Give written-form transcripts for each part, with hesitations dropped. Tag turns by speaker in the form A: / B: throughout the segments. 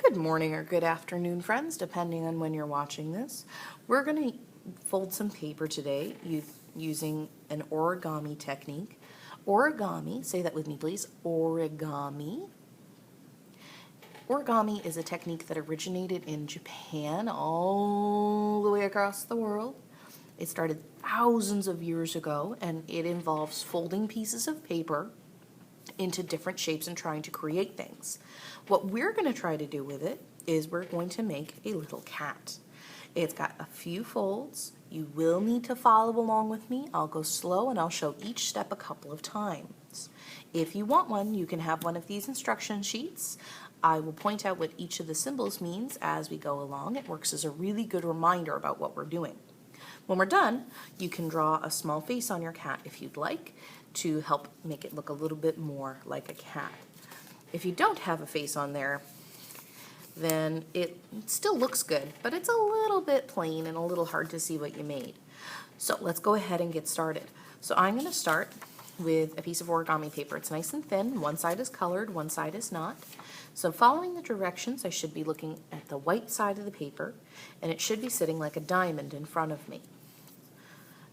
A: Good morning or good afternoon, friends, depending on when you're watching this. We're going to fold some paper today using an origami technique. Origami, say that with me please, origami. Origami is a technique that originated in Japan all the way across the world. It started thousands of years ago, and it involves folding pieces of paper into different shapes and trying to create things. What we're going to try to do with it is we're going to make a little cat. It's got a few folds. You will need to follow along with me. I'll go slow and I'll show each step a couple of times. If you want one, you can have one of these instruction sheets. I will point out what each of the symbols means as we go along. It works as a really good reminder about what we're doing. When we're done, you can draw a small face on your cat if you'd like to help make it look a little bit more like a cat. If you don't have a face on there, then it still looks good, but it's a little bit plain and a little hard to see what you made. So let's go ahead and get started. So I'm going to start with a piece of origami paper. It's nice and thin. One side is colored, one side is not. So following the directions, I should be looking at the white side of the paper, and it should be sitting like a diamond in front of me.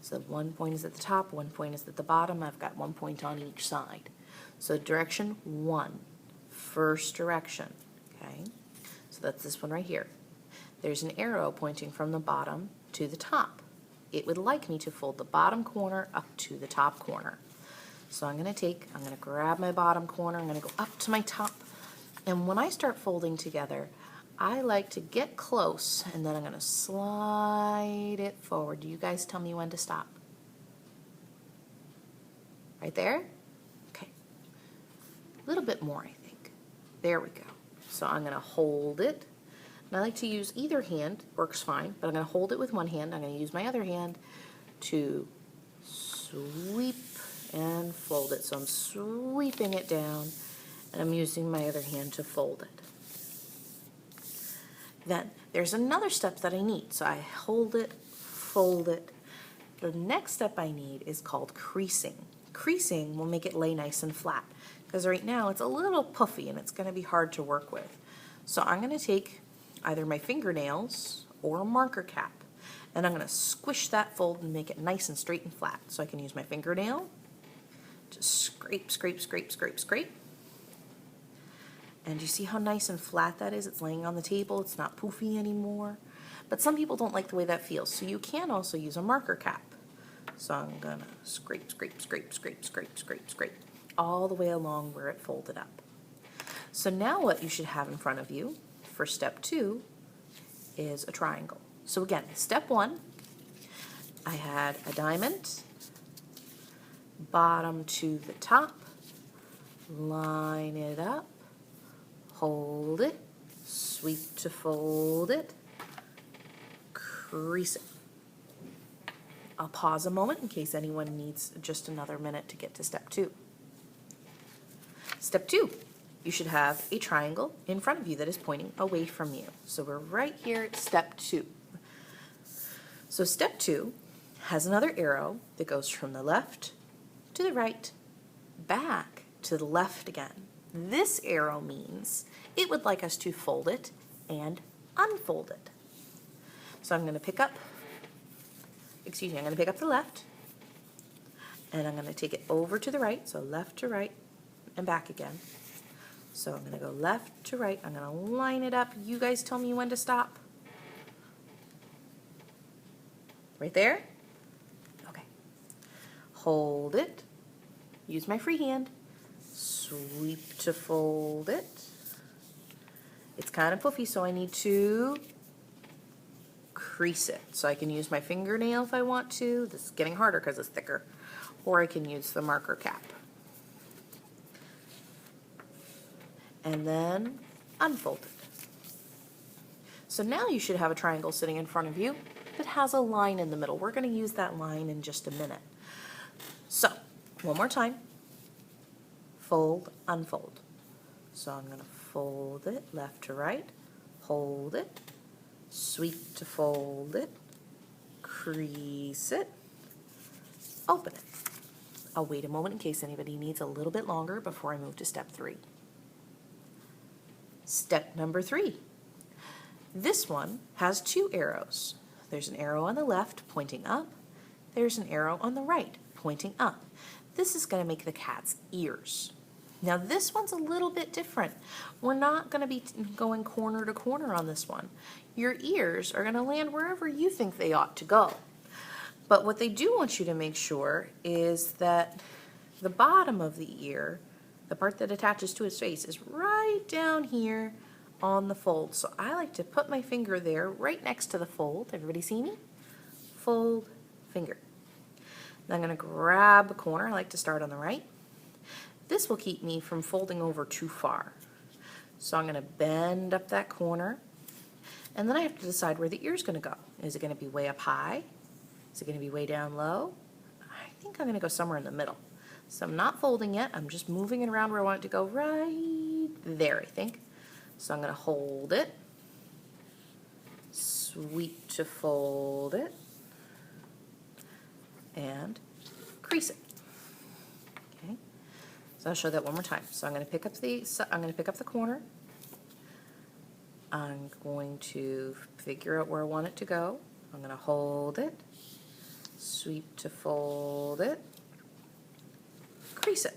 A: So one point is at the top, one point is at the bottom. I've got 1 point on each side. So direction 1, first direction, okay? So that's this one right here. There's an arrow pointing from the bottom to the top. It would like me to fold the bottom corner up to the top corner. So I'm going to grab my bottom corner, I'm going to go up to my top, and when I start folding together, I like to get close, and then I'm going to slide it forward. Do you guys tell me when to stop? Right there? Okay. A little bit more, I think. There we go. So I'm going to hold it. And I like to use either hand, works fine, but I'm going to hold it with one hand. I'm going to use my other hand to sweep and fold it. So I'm sweeping it down, and I'm using my other hand to fold it. Then there's another step that I need. So I hold it, fold it. The next step I need is called creasing. Creasing will make it lay nice and flat, because right now it's a little puffy and it's going to be hard to work with. So I'm going to take either my fingernails or a marker cap, and I'm going to squish that fold and make it nice and straight and flat. So I can use my fingernail to scrape, scrape, scrape, scrape, scrape. And you see how nice and flat that is? It's laying on the table. It's not poofy anymore. But some people don't like the way that feels, so you can also use a marker cap. So I'm going to scrape, scrape, scrape, scrape, scrape, scrape, scrape, all the way along where it folded up. So now what you should have in front of you for step 2 is a triangle. So again, step 1, I had a diamond, bottom to the top, line it up, hold it, sweep to fold it, crease it. I'll pause a moment in case anyone needs just another minute to get to step 2. Step 2, you should have a triangle in front of you that is pointing away from you. So we're right here at step 2. So step 2 has another arrow that goes from the left to the right, back to the left again. This arrow means it would like us to fold it and unfold it. So I'm going to pick up the left, and I'm going to take it over to the right, so left to right and back again. So I'm going to go left to right, I'm going to line it up. You guys tell me when to stop. Right there? Okay. Hold it, use my free hand, sweep to fold it. It's kind of puffy, so I need to crease it. So I can use my fingernail if I want to. This is getting harder because it's thicker. Or I can use the marker cap. And then unfold it. So now you should have a triangle sitting in front of you that has a line in the middle. We're going to use that line in just a minute. So, one more time. Fold, unfold. So I'm going to fold it left to right, hold it, sweep to fold it, crease it, open it. I'll wait a moment in case anybody needs a little bit longer before I move to step 3. Step number 3, This one has two arrows. There's an arrow on the left pointing up. There's an arrow on the right pointing up. This is going to make the cat's ears. Now this one's a little bit different. We're not going to be going corner to corner on this one. Your ears are going to land wherever you think they ought to go. But what they do want you to make sure is that the bottom of the ear, the part that attaches to his face, is right down here on the fold. So I like to put my finger there right next to the fold. Everybody see me? Fold, finger. Then I'm going to grab the corner. I like to start on the right. This will keep me from folding over too far. So I'm going to bend up that corner, and then I have to decide where the ear's going to go. Is it going to be way up high? Is it going to be way down low? I think I'm going to go somewhere in the middle. So I'm not folding yet. I'm just moving it around where I want it to go, right there, I think. So I'm going to hold it, sweep to fold it, and crease it. Okay. So I'll show that one more time. So I'm going to pick up the corner. I'm going to figure out where I want it to go. I'm going to hold it, sweep to fold it, crease it.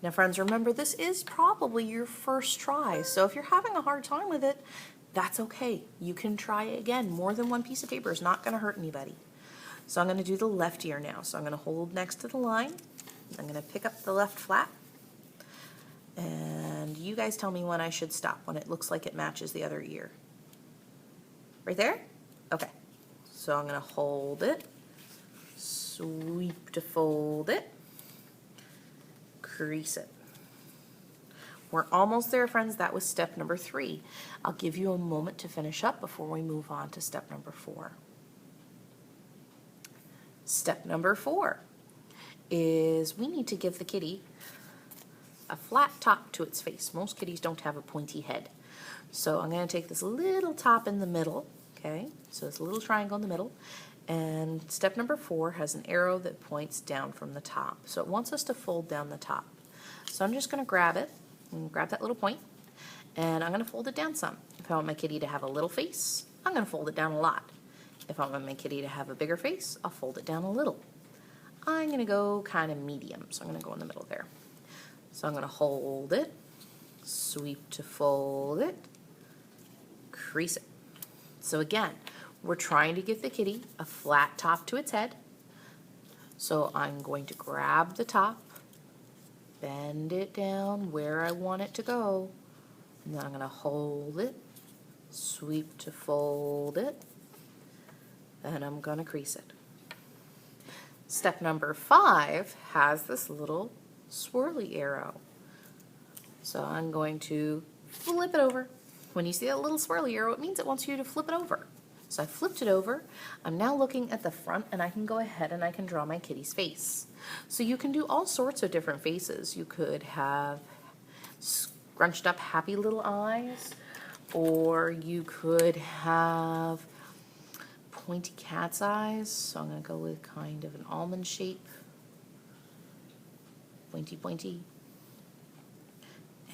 A: Now friends, remember this is probably your first try, so if you're having a hard time with it, that's okay. You can try it again. More than one piece of paper is not going to hurt anybody. So I'm going to do the left ear now. So I'm going to hold next to the line. I'm going to pick up the left flap, and you guys tell me when I should stop, when it looks like it matches the other ear. Right there? Okay. So I'm going to hold it, sweep to fold it, crease it. We're almost there, friends. That was step number 3. I'll give you a moment to finish up before we move on to step number 4. Step number 4 is we need to give the kitty a flat top to its face. Most kitties don't have a pointy head. So I'm going to take this little top in the middle, okay? So this little triangle in the middle, and step number 4 has an arrow that points down from the top. So it wants us to fold down the top. So I'm just going to grab it, and grab that little point, and I'm going to fold it down some. If I want my kitty to have a little face, I'm going to fold it down a lot. If I want my kitty to have a bigger face, I'll fold it down a little. I'm going to go kind of medium, so I'm going to go in the middle there. So I'm going to hold it, sweep to fold it, crease it. So again, we're trying to give the kitty a flat top to its head. So I'm going to grab the top, bend it down where I want it to go, and then I'm going to hold it, sweep to fold it, and I'm going to crease it. Step number 5 has this little swirly arrow. So I'm going to flip it over. When you see that little swirly arrow, it means it wants you to flip it over. So I flipped it over. I'm now looking at the front, and I can go ahead and I can draw my kitty's face. So you can do all sorts of different faces. You could have scrunched up happy little eyes, or you could have pointy cat's eyes. So I'm going to go with kind of an almond shape. Pointy, pointy.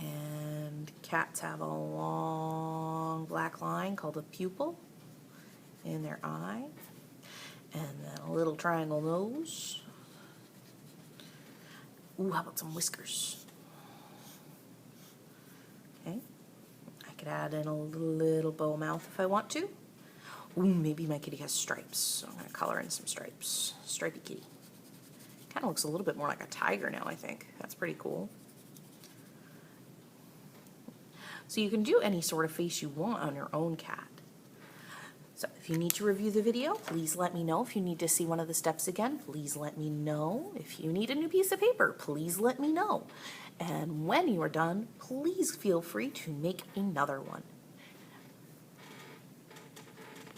A: And cats have a long black line called a pupil in their eye, and then a little triangle nose. Ooh, how about some whiskers? Okay, I could add in a little bow mouth if I want to. Ooh, maybe my kitty has stripes, so I'm going to color in some stripes. Stripey kitty. Kind of looks a little bit more like a tiger now, I think. That's pretty cool. So you can do any sort of face you want on your own cat. So if you need to review the video, please let me know. If you need to see one of the steps again, please let me know. If you need a new piece of paper, please let me know. And when you are done, please feel free to make another one.